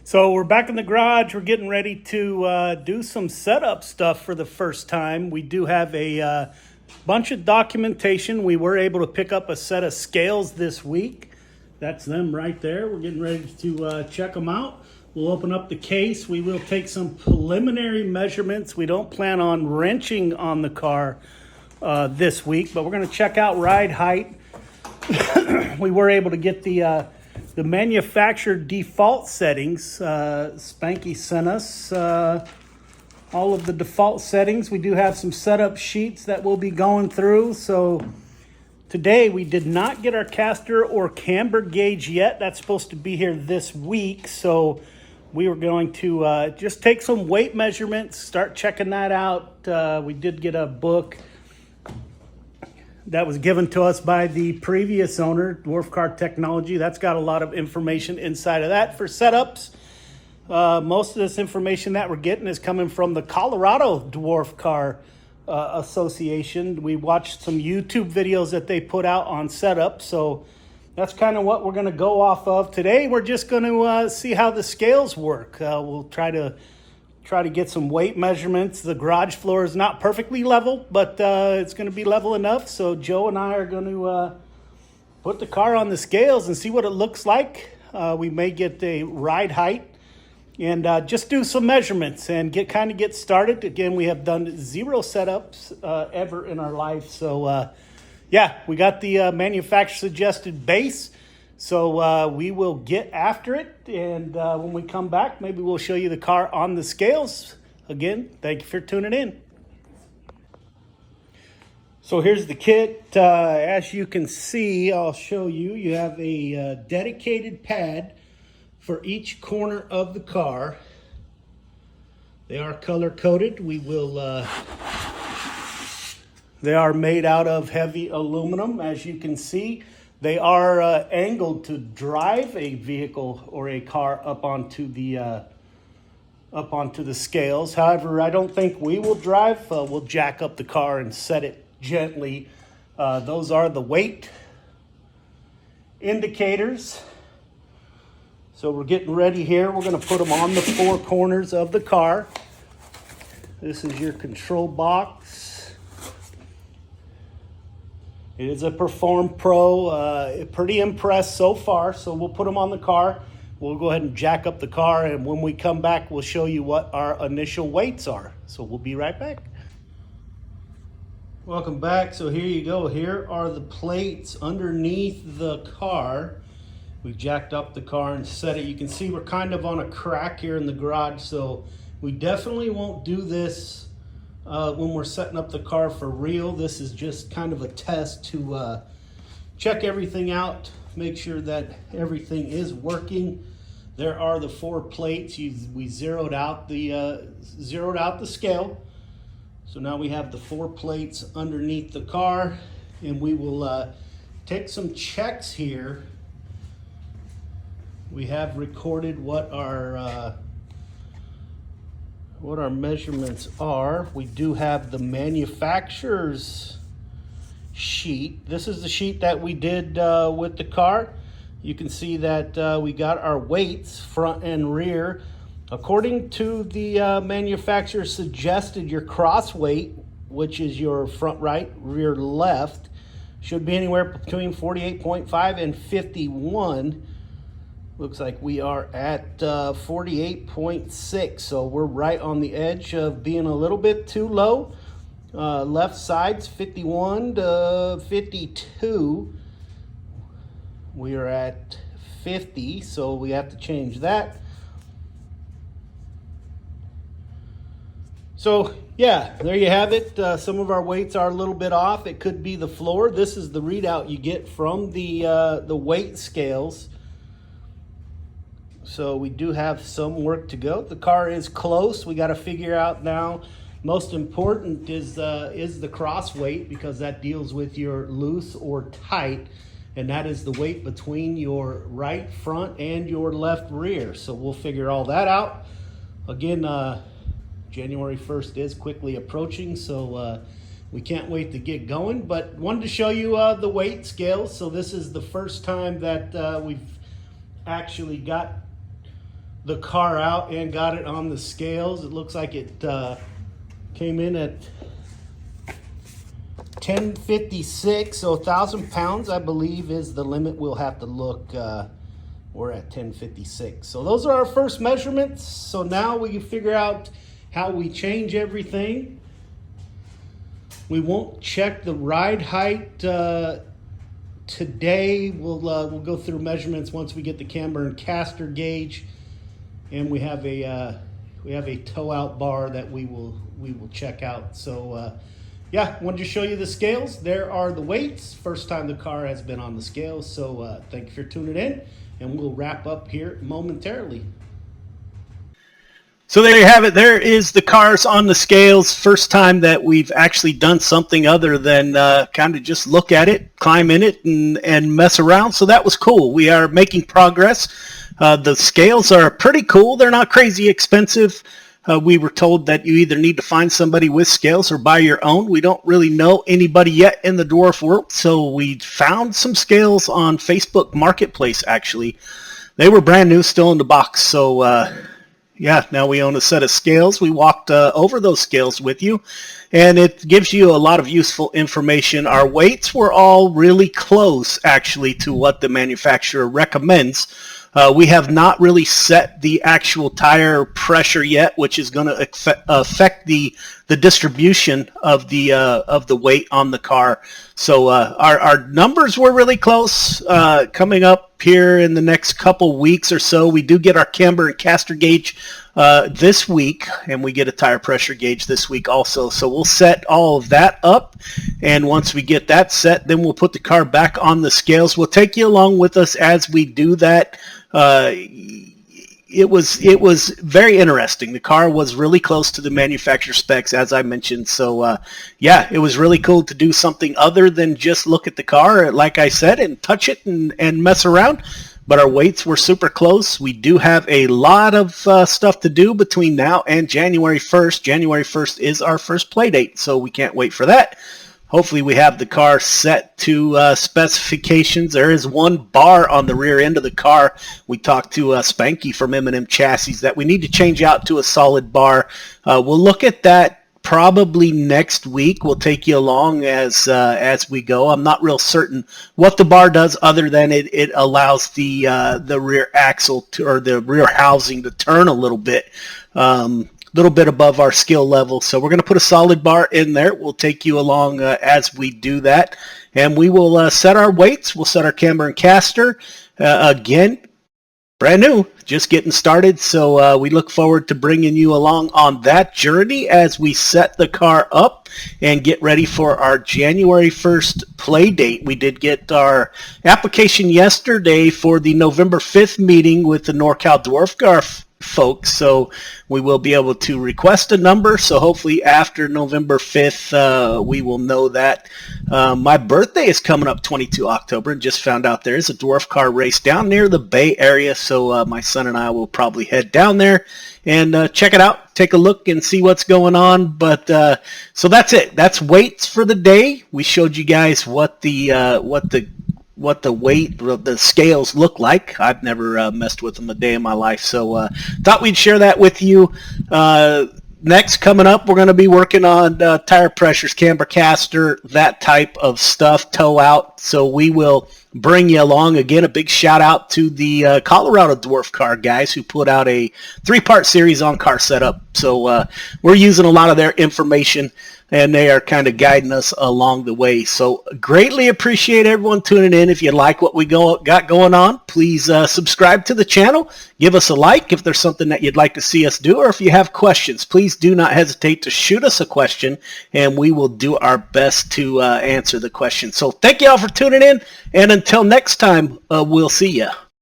So we're back in the garage. We're getting ready to do some setup stuff for the first time. We do have a bunch of documentation. We were able to pick up a set of scales this week. That's them right there. We're getting ready to check them out. We'll open up the case. We will take some preliminary measurements. We don't plan on wrenching on the car this week, but we're going to check out ride height. We were able to get the manufacturer default settings. Spanky sent us all of the default settings. We do have some setup sheets that we'll be going through. So today we did not get our caster or camber gauge yet. That's supposed to be here this week. So we were going to just take some weight measurements, start checking that out. We did get a book that was given to us by the previous owner, Dwarf Car Technology. That's got a lot of information inside of that for setups. Most of this information that we're getting is coming from the Colorado Dwarf Car Association. We watched some YouTube videos that they put out on setup, so that's kind of what we're going to go off of. Today we're just going to see how the scales work. We'll try to get some weight measurements. The garage floor is not perfectly level, but it's going to be level enough. So Joe and I are going to put the car on the scales and see what it looks like. We may get a ride height and just do some measurements and get started. Again, we have done 0 setups ever in our life. So yeah, we got the manufacturer suggested base. So we will get after it, and when we come back, maybe we'll show you the car on the scales. Again, thank you for tuning in. So here's the kit. As you can see, I'll show you. You have a dedicated pad for each corner of the car. They are color-coded. They are made out of heavy aluminum, as you can see. They are angled to drive a vehicle or a car up onto the scales. However, I don't think we will drive. We'll jack up the car and set it gently. Those are the weight indicators. So we're getting ready here. We're going to put them on the 4 corners of the car. This is your control box. It is a Perform Pro. Pretty impressed so far. So we'll put them on the car. We'll go ahead and jack up the car. And when we come back, we'll show you what our initial weights are. So we'll be right back. Welcome back. So here you go. Here are the plates underneath the car. We jacked up the car and set it. You can see we're kind of on a crack here in the garage. So we definitely won't do this when we're setting up the car for real. This is just kind of a test to check everything out, make sure that everything is working. There are the 4 plates. We zeroed out the scale. So now we have the 4 plates underneath the car, and we will take some checks here. We have recorded what our measurements are. We do have the manufacturer's sheet. This is the sheet that we did with the car. You can see that we got our weights front and rear. According to the manufacturer suggested, your cross weight, which is your front right, rear left, should be anywhere between 48.5 and 51. Looks like we are at 48.6, so we're right on the edge of being a little bit too low. Left side's 51 to 52. We are at 50, so we have to change that. So yeah, there you have it. Some of our weights are a little bit off. It could be the floor. This is the readout you get from the weight scales. So we do have some work to go. The car is close. We got to figure out now. Most important is the cross weight, because that deals with your loose or tight, and that is the weight between your right front and your left rear. So we'll figure all that out. Again, January 1st is quickly approaching, so we can't wait to get going. But wanted to show you the weight scales. So this is the first time that we've actually got the car out and got it on the scales. It looks like it came in at 1056, so 1,000 pounds I believe is the limit. We'll have to look. We're at 1056. So those are our first measurements. So now we can figure out how we change everything. We won't check the ride height today. We'll go through measurements once we get the camber and caster gauge, and we have a toe out bar that we will check out. So yeah, wanted to show you the scales. There are the weights. First time the car has been on the scales. So thank you for tuning in, and we'll wrap up here momentarily. So there you have it. There is the cars on the scales. First time that we've actually done something other than kind of just look at it, climb in it, and mess around. So that was cool. We are making progress. The scales are pretty cool. They're not crazy expensive. We were told that you either need to find somebody with scales or buy your own. We don't really know anybody yet in the dwarf world, so we found some scales on Facebook Marketplace, actually. They were brand new, still in the box. So yeah, now we own a set of scales. We walked over those scales with you, and it gives you a lot of useful information. Our weights were all really close, actually, to what the manufacturer recommends. We have not really set the actual tire pressure yet, which is going to affect the distribution of the weight on the car. So our numbers were really close. Coming up here in the next couple weeks or so, we do get our camber and caster gauge this week, and we get a tire pressure gauge this week also. So we'll set all of that up, and once we get that set, then we'll put the car back on the scales. We'll take you along with us as we do that. It was very interesting. The car was really close to the manufacturer specs, as I mentioned. So yeah, it was really cool to do something other than just look at the car, like I said, and touch it and mess around. But our weights were super close. We do have a lot of stuff to do between now and January 1st. January 1st is our first play date, so we can't wait for that. Hopefully we have the car set to specifications. There is one bar on the rear end of the car. We talked to Spanky from M&M Chassis that we need to change out to a solid bar. We'll look at that probably next week. We'll take you along as we go. I'm not real certain what the bar does other than it allows the rear axle or the rear housing to turn a little bit. Little bit above our skill level. So we're going to put a solid bar in there. We'll take you along as we do that. And we will set our weights. We'll set our camber and caster. Again, brand new, just getting started. So we look forward to bringing you along on that journey as we set the car up and get ready for our January 1st play date. We did get our application yesterday for the November 5th meeting with the NorCal Dwarf Car folks, so we will be able to request a number. So hopefully after November 5th we will know that. My birthday is coming up 22 October, and just found out there is a dwarf car race down near the Bay Area, so my son and I will probably head down there and check it out, take a look and see what's going on. But so that's it. That's weights for the day. We showed you guys what the weight, the scales look like. I've never messed with them a day in my life, so thought we'd share that with you. Next, coming up, we're going to be working on tire pressures, camber caster, that type of stuff, toe out. So we will bring you along. Again, a big shout out to the Colorado Dwarf Car guys who put out a 3-part series on car setup. So we're using a lot of their information, and they are kind of guiding us along the way. So greatly appreciate everyone tuning in. If you like what we got going on, please subscribe to the channel. Give us a like if there's something that you'd like to see us do, or if you have questions, please do not hesitate to shoot us a question, and we will do our best to answer the question. So thank you all for tuning in, and until next time, we'll see you.